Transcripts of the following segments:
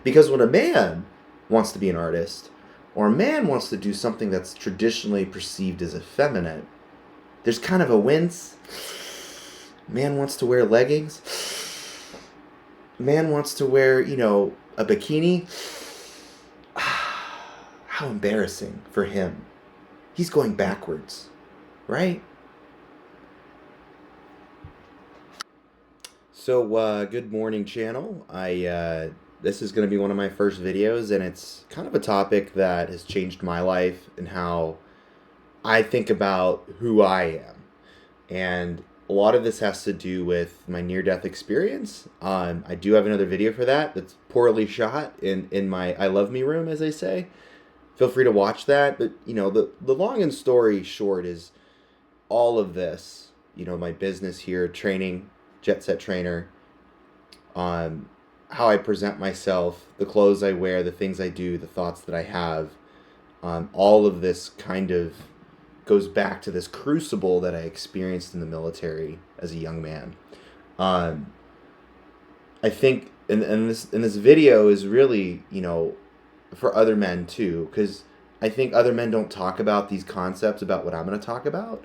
Because when a man wants to be an artist, or a man wants to do something that's traditionally perceived as effeminate, there's kind of a wince. Man wants to wear leggings. Man wants to wear, a bikini. How embarrassing for him. He's going backwards, right? So, good morning, channel. This is going to be one of my first videos, and it's kind of a topic that has changed my life and how I think about who I am. And a lot of this has to do with my near-death experience. I do have another video for that that's poorly shot in my I Love Me room, as they say. Feel free to watch that. But, the long and story short is all of this, my business here, training, jet set trainer, how I present myself, the clothes I wear, the things I do, the thoughts that I have, all of this kind of goes back to this crucible that I experienced in the military as a young man. I think, and this video is really, for other men too, because I think other men don't talk about these concepts about what I'm going to talk about,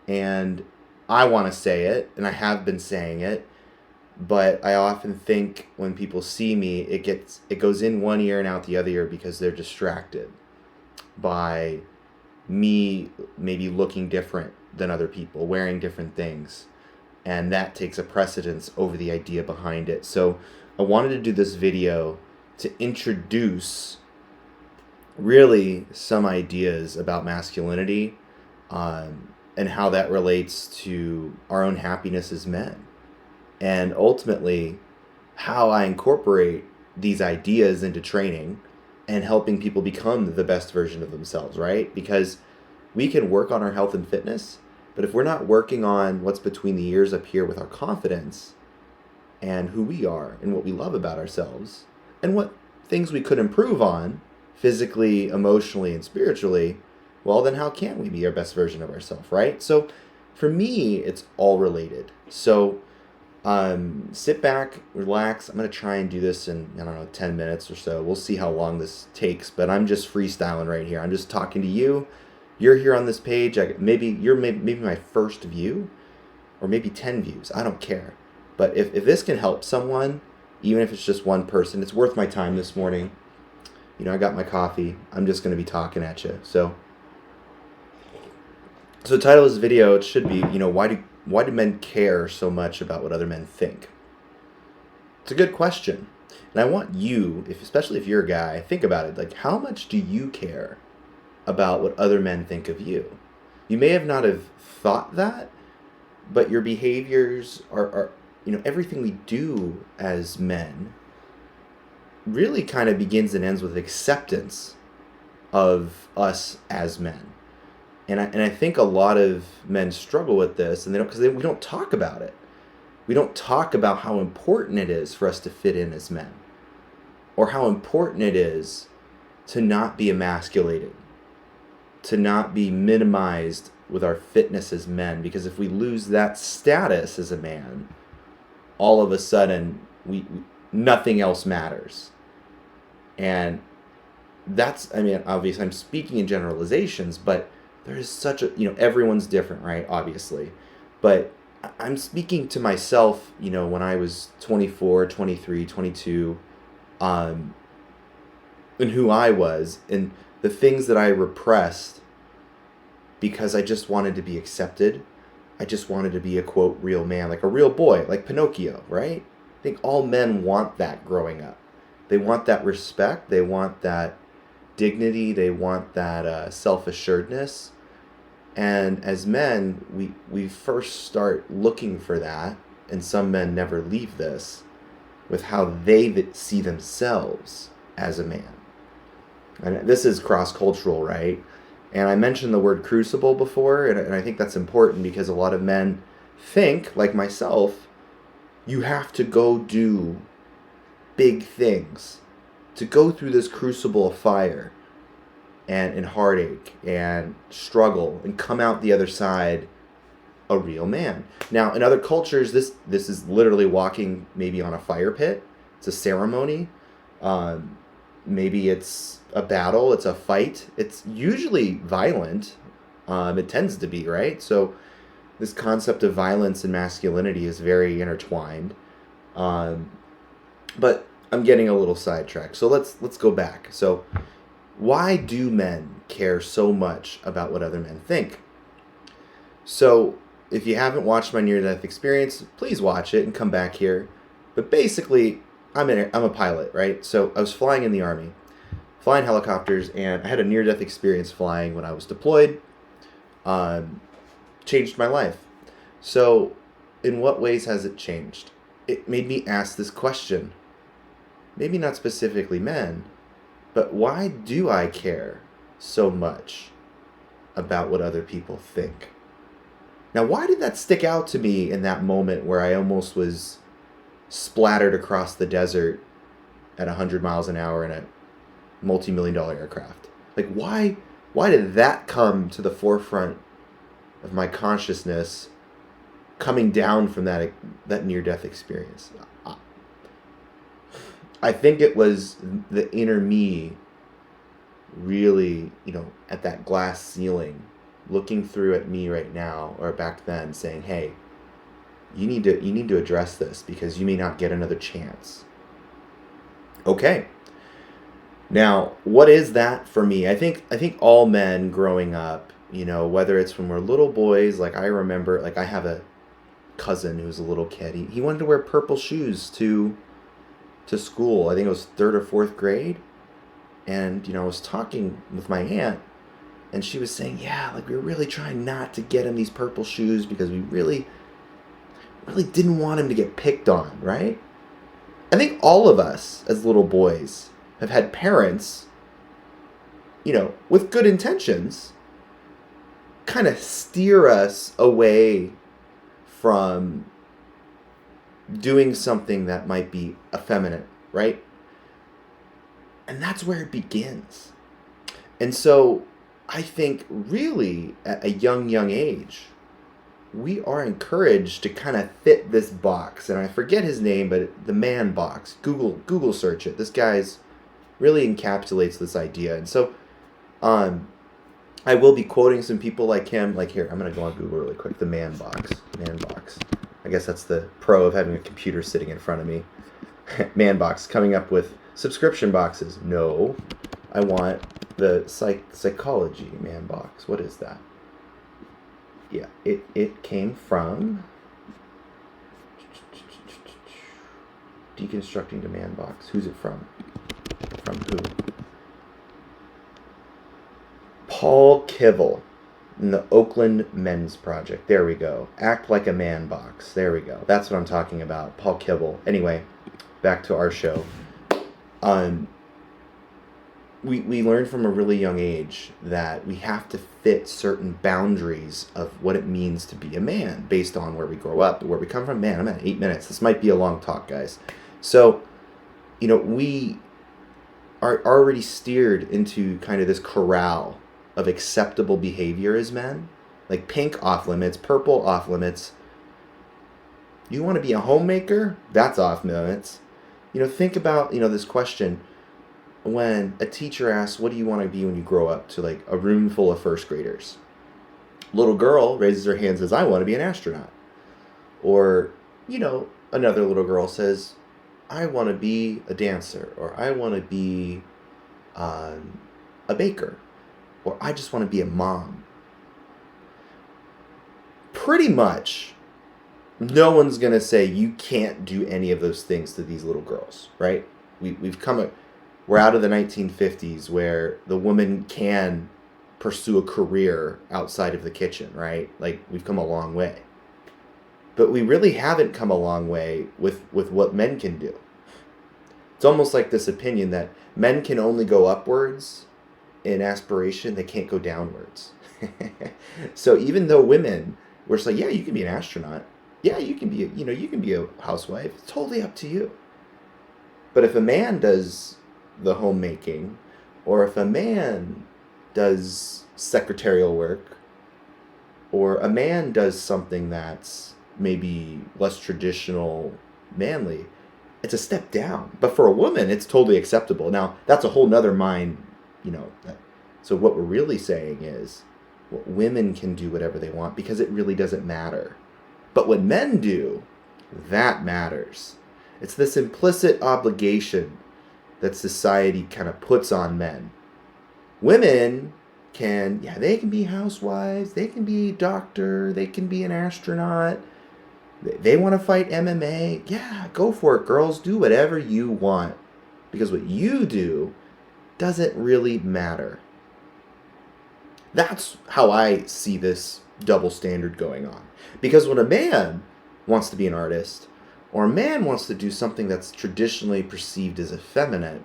and I want to say it, and I have been saying it, but I often think when people see me, it goes in one ear and out the other ear because they're distracted by me maybe looking different than other people, wearing different things, and that takes a precedence over the idea behind it. So I wanted to do this video to introduce really some ideas about masculinity, and how that relates to our own happiness as men, and ultimately how I incorporate these ideas into training and helping people become the best version of themselves, right? Because we can work on our health and fitness, but if we're not working on what's between the ears up here with our confidence and who we are and what we love about ourselves and what things we could improve on physically, emotionally, and spiritually, well, then how can we be our best version of ourselves, right? So for me, it's all related. So sit back, relax. I'm going to try and do this in, 10 minutes or so. We'll see how long this takes, but I'm just freestyling right here. I'm just talking to you. You're here on this page. Maybe you're maybe my first view, or maybe 10 views. I don't care. But if this can help someone, even if it's just one person, it's worth my time this morning. I got my coffee. I'm just going to be talking at you. So the title of this video, it should be, why do men care so much about what other men think? It's a good question. And I want you, especially if you're a guy, think about it. Like, how much do you care about what other men think of you? You may have not have thought that, but your behaviors are everything we do as men really kind of begins and ends with acceptance of us as men. And I think a lot of men struggle with this, and we don't talk about it. We don't talk about how important it is for us to fit in as men, or how important it is to not be emasculated, to not be minimized with our fitness as men. Because if we lose that status as a man, all of a sudden nothing else matters. And that's, obviously I'm speaking in generalizations, but there is such a, everyone's different, right? Obviously. But I'm speaking to myself, when I was 24, 23, 22, and who I was, and the things that I repressed because I just wanted to be accepted. I just wanted to be a, quote, real man, like a real boy, like Pinocchio, right? I think all men want that growing up. They want that respect. They want that dignity. They want that self-assuredness. And as men, we first start looking for that, and some men never leave this, with how they see themselves as a man. And this is cross-cultural, right? And I mentioned the word crucible before, and I think that's important because a lot of men think, like myself, you have to go do big things, to go through this crucible of fire and heartache and struggle and come out the other side a real man. Now, in other cultures, this is literally walking maybe on a fire pit. It's a ceremony. Um, Maybe it's a battle, it's a fight. It's usually violent. It tends to be, right? So this concept of violence and masculinity is very intertwined. Um, but I'm getting a little sidetracked. So let's go back. So why do men care so much about what other men think? So if you haven't watched my near-death experience, please watch it and come back here. But basically, I'm a pilot, right? So I was flying in the Army, flying helicopters, and I had a near-death experience flying when I was deployed. Changed my life. So in what ways has it changed? It made me ask this question. Maybe not specifically men, but why do I care so much about what other people think? Now, why did that stick out to me in that moment where I almost was splattered across the desert at 100 miles an hour in a multi-million-dollar aircraft? Like, why did that come to the forefront of my consciousness coming down from that near-death experience? I think it was the inner me really, at that glass ceiling, looking through at me right now or back then, saying, "Hey, you need to address this because you may not get another chance." Okay. Now, what is that for me? I think all men growing up, whether it's when we're little boys, like I remember, like I have a cousin who's a little kid. He wanted to wear purple shoes to school. I think it was 3rd or 4th grade. And, I was talking with my aunt, and she was saying, yeah, like we were really trying not to get him these purple shoes because we really, really didn't want him to get picked on, right? I think all of us as little boys have had parents, with good intentions, kind of steer us away from doing something that might be effeminate, right? And that's where it begins. And so I think really at a young age, we are encouraged to kind of fit this box. And I forget his name, but the man box. Google search it. This guy's really encapsulates this idea. And so I will be quoting some people like him. Like here, I'm going to go on Google really quick. The man box. Man box. I guess that's the pro of having a computer sitting in front of me. Man box coming up with subscription boxes. No, I want the psychology man box. What is that? Yeah, it came from Deconstructing the Man Box. Who's it from? From who? Paul Kivel in the Oakland Men's Project. There we go. Act Like a Man Box. There we go. That's what I'm talking about. Paul Kivel. Anyway, back to our show. We learned from a really young age that we have to fit certain boundaries of what it means to be a man based on where we grow up, where we come from. Man, I'm at 8 minutes. This might be a long talk, guys. So, we are already steered into kind of this corral of acceptable behavior as men. Like pink, off limits, purple, off limits. You want to be a homemaker? That's off limits. Think about, this question. When a teacher asks, what do you want to be when you grow up, to like a room full of first graders? Little girl raises her hand and says, I want to be an astronaut. Or, another little girl says, I want to be a dancer, or I want to be a baker, or I just want to be a mom. Pretty much, no one's going to say you can't do any of those things to these little girls, right? We're out of the 1950s where the woman can pursue a career outside of the kitchen, right? Like, we've come a long way. But we really haven't come a long way with what men can do. It's almost like this opinion that men can only go upwards in aspiration, they can't go downwards. So even though women were like, yeah, you can be an astronaut. Yeah, you can be a housewife. It's totally up to you. But if a man does the homemaking, or if a man does secretarial work, or a man does something that's maybe less traditional manly, it's a step down. But for a woman, it's totally acceptable. Now, that's a whole nother mind, you know. So what we're really saying is, women can do whatever they want because it really doesn't matter. But what men do, that matters. It's this implicit obligation that society kind of puts on men. Women can, they can be housewives, they can be a doctor, they can be an astronaut. They want to fight MMA. Yeah, go for it, girls. Do whatever you want. Because what you do doesn't really matter. That's how I see this double standard going on. Because when a man wants to be an artist, or a man wants to do something that's traditionally perceived as effeminate,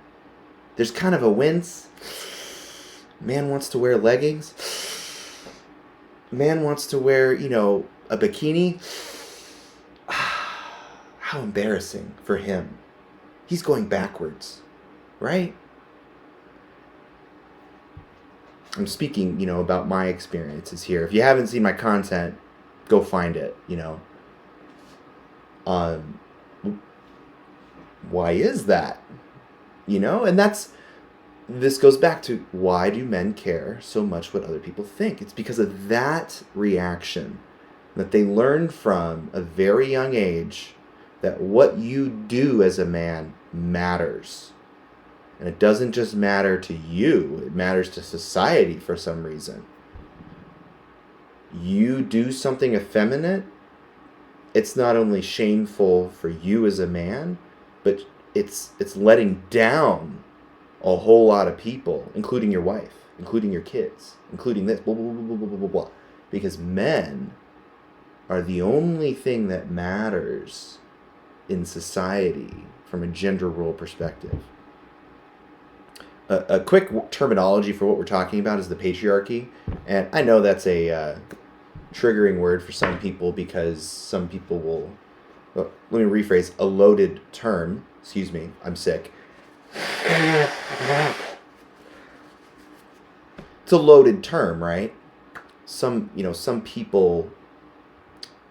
there's kind of a wince. Man wants to wear leggings. Man wants to wear, a bikini. How embarrassing for him. He's going backwards, right? I'm speaking, about my experiences here. If you haven't seen my content, go find it, Why is that? And this goes back to, why do men care so much what other people think? It's because of that reaction that they learn from a very young age, that what you do as a man matters. And it doesn't just matter to you, it matters to society for some reason. You do something effeminate, it's not only shameful for you as a man, but it's letting down a whole lot of people, including your wife, including your kids, including this, blah, blah, blah, blah, blah, blah, blah. Because men are the only thing that matters in society from a gender role perspective. A quick terminology for what we're talking about is the patriarchy. And I know that's a triggering word for some people, because some people will, let me rephrase, a loaded term. Excuse me, I'm sick. It's a loaded term, right? Some people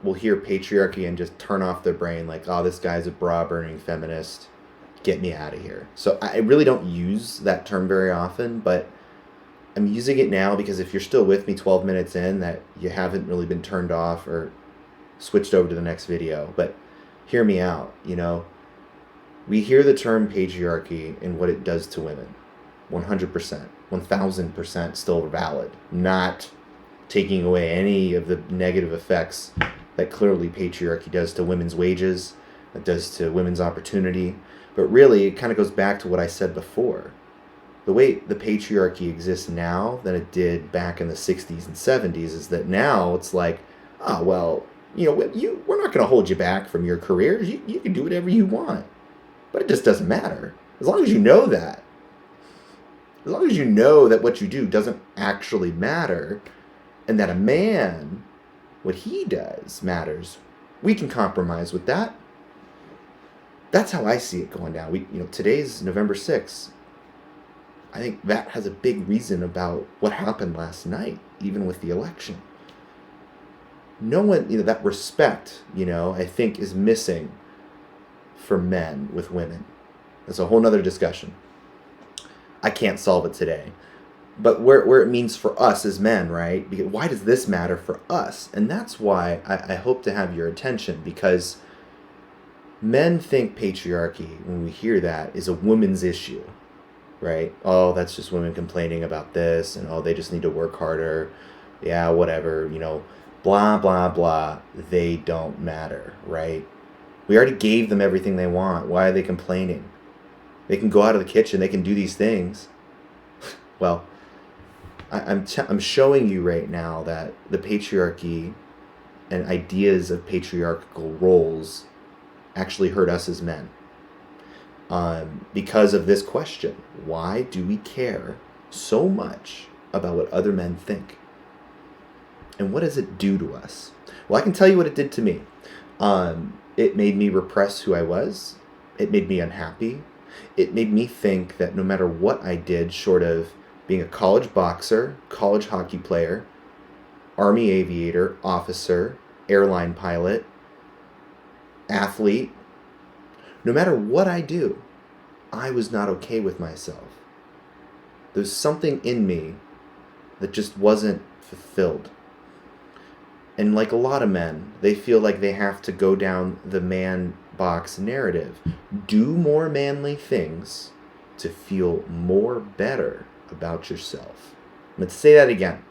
will hear patriarchy and just turn off their brain like, oh, this guy's a bra-burning feminist. Get me out of here. So I really don't use that term very often, but I'm using it now because if you're still with me 12 minutes in, that you haven't really been turned off or switched over to the next video. But hear me out, We hear the term patriarchy and what it does to women. 100%, 1000% still valid. Not taking away any of the negative effects that clearly patriarchy does to women's wages, that does to women's opportunity. But really, it kind of goes back to what I said before. The way the patriarchy exists now than it did back in the 60s and 70s is that now it's like, oh, well, we're not going to hold you back from your careers. You can do whatever you want. But it just doesn't matter. As long as you know that. As long as you know that what you do doesn't actually matter, and that a man, what he does matters, we can compromise with that. That's how I see it going down. Today's November 6th. I think that has a big reason about what happened last night, even with the election. No one, that respect, I think is missing for men with women. That's a whole nother discussion. I can't solve it today. But where it means for us as men, right? Because why does this matter for us? And that's why I hope to have your attention, because men think patriarchy, when we hear that, is a woman's issue, right? Oh, that's just women complaining about this, and oh, they just need to work harder. Yeah, whatever, blah, blah, blah. They don't matter, right? We already gave them everything they want. Why are they complaining? They can go out of the kitchen. They can do these things. Well, I'm showing you right now that the patriarchy and ideas of patriarchal roles actually hurt us as men. Because of this question. Why do we care so much about what other men think? And what does it do to us? Well, I can tell you what it did to me. It made me repress who I was. It made me unhappy. It made me think that no matter what I did, short of being a college boxer, college hockey player, Army aviator, officer, airline pilot, athlete, No matter what I do, I was not okay with myself. There's something in me that just wasn't fulfilled. And like a lot of men, they feel like they have to go down the man box narrative. Do more manly things to feel more better about yourself. Let's say that again.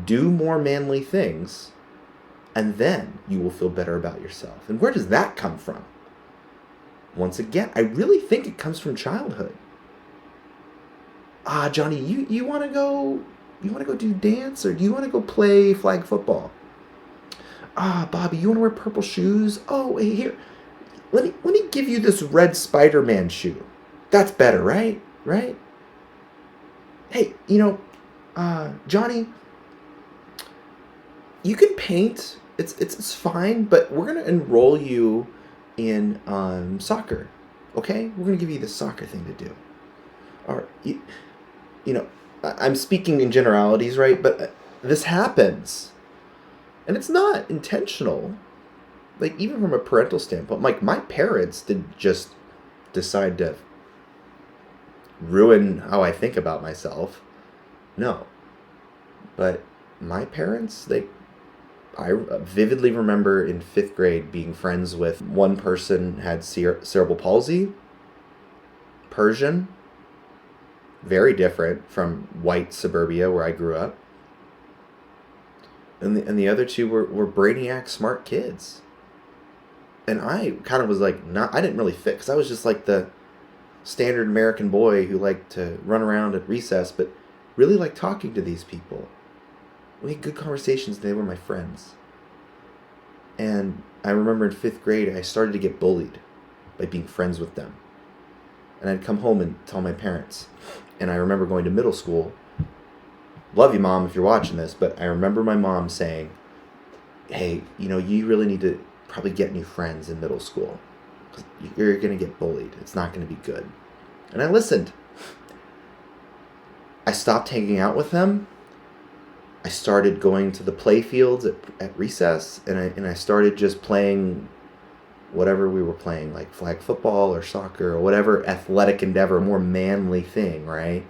Do more manly things, and then you will feel better about yourself. And where does that come from? Once again, I really think it comes from childhood. Johnny, you want to go do dance, or do you want to go play flag football? Bobby, you want to wear purple shoes? Oh, hey, here, let me give you this red Spider-Man shoe. That's better, right? Right? Hey, Johnny, you can paint. It's fine, but we're gonna enroll you in soccer. Okay, we're gonna give you the soccer thing to do. Or I'm speaking in generalities, right? But this happens, and it's not intentional. Like, even from a parental standpoint, like, my parents didn't just decide to ruin how I think about myself. No. But my parents, I vividly remember in 5th grade being friends with one person had cerebral palsy, Persian, very different from white suburbia where I grew up. And the other two were brainiac smart kids. And I kind of was like, I didn't really fit, because I was just like the standard American boy who liked to run around at recess, but really liked talking to these people. We had good conversations, and they were my friends. And I remember in 5th grade, I started to get bullied by being friends with them. And I'd come home and tell my parents. And I remember going to middle school. Love you, Mom, if you're watching this, but I remember my mom saying, hey, you really need to probably get new friends in middle school, because you're going to get bullied. It's not going to be good. And I listened. I stopped hanging out with them. I started going to the play fields at recess, and I started just playing whatever we were playing, like flag football or soccer or whatever athletic endeavor, more manly thing, right,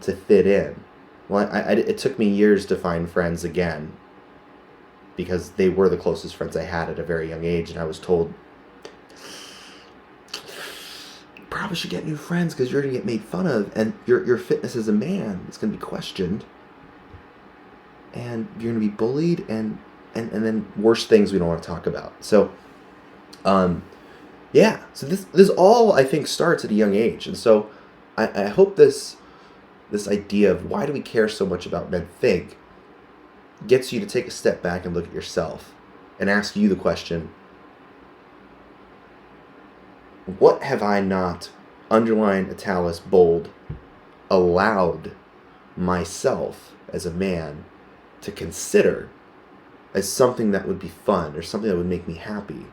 to fit in. Well, it took me years to find friends again, because they were the closest friends I had at a very young age, and I was told, you probably should get new friends because you're going to get made fun of, and your fitness as a man is going to be questioned, and you're going to be bullied, and then worse things we don't want to talk about. So, so this all, I think, starts at a young age, and so I hope this idea of why do we care so much about men think gets you to take a step back and look at yourself and ask you the question, what have I not, underline, italics, bold, allowed myself as a man to consider as something that would be fun or something that would make me happy,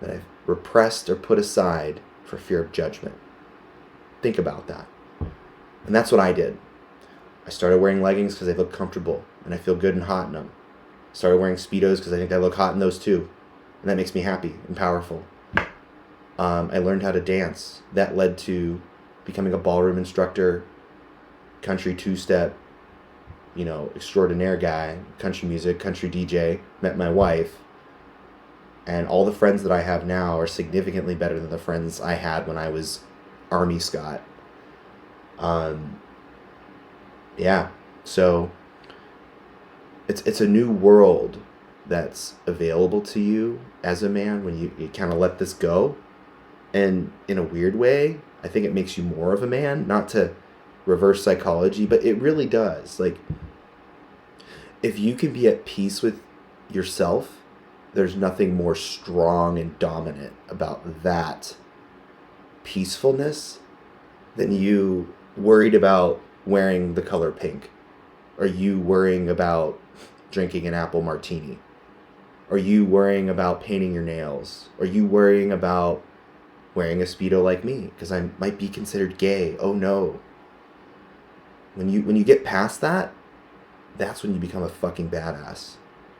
that I've repressed or put aside for fear of judgment? Think about that. And that's what I did. I started wearing leggings because they look comfortable and I feel good and hot in them. I started wearing Speedos because I think I look hot in those too, and that makes me happy and powerful. I learned how to dance. That led to becoming a ballroom instructor, country two-step, extraordinaire guy, country music, country DJ, met my wife, and all the friends that I have now are significantly better than the friends I had when I was Army Scott. So it's a new world that's available to you as a man when you kind of let this go. And in a weird way, I think it makes you more of a man, not to reverse psychology, but it really does. Like, if you can be at peace with yourself, there's nothing more strong and dominant about that peacefulness than you worried about wearing the color pink, or you worrying about drinking an apple martini, or you worrying about painting your nails, or you worrying about wearing a Speedo like me because I might be considered gay. Oh no. When you get past that, that's when you become a fucking badass.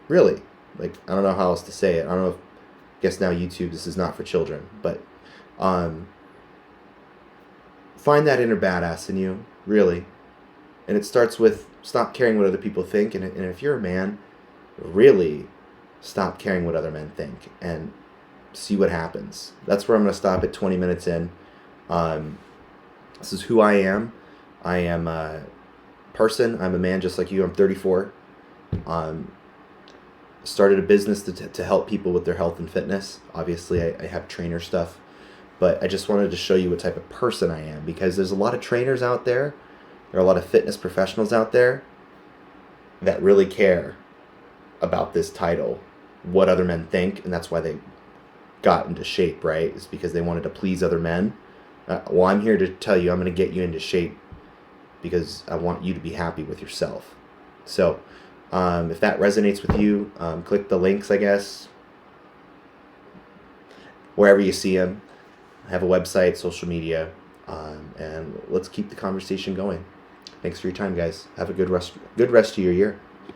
Really. Like, I don't know how else to say it. I don't know if guess now YouTube, this is not for children, but find that inner badass in you, really. And it starts with stop caring what other people think. And if you're a man, really stop caring what other men think and see what happens. That's where I'm going to stop at 20 minutes in. This is who I am. I am a person. I'm a man just like you. I'm 34. Started a business to help people with their health and fitness. Obviously, I have trainer stuff. But I just wanted to show you what type of person I am, because there's a lot of trainers out there. There are a lot of fitness professionals out there that really care about this title, what other men think, and that's why they got into shape, right? It's because they wanted to please other men. Well, I'm here to tell you, I'm going to get you into shape because I want you to be happy with yourself. So if that resonates with you, click the links, I guess, wherever you see them. I have a website, social media, and let's keep the conversation going. Thanks for your time, guys. Have a good rest of your year.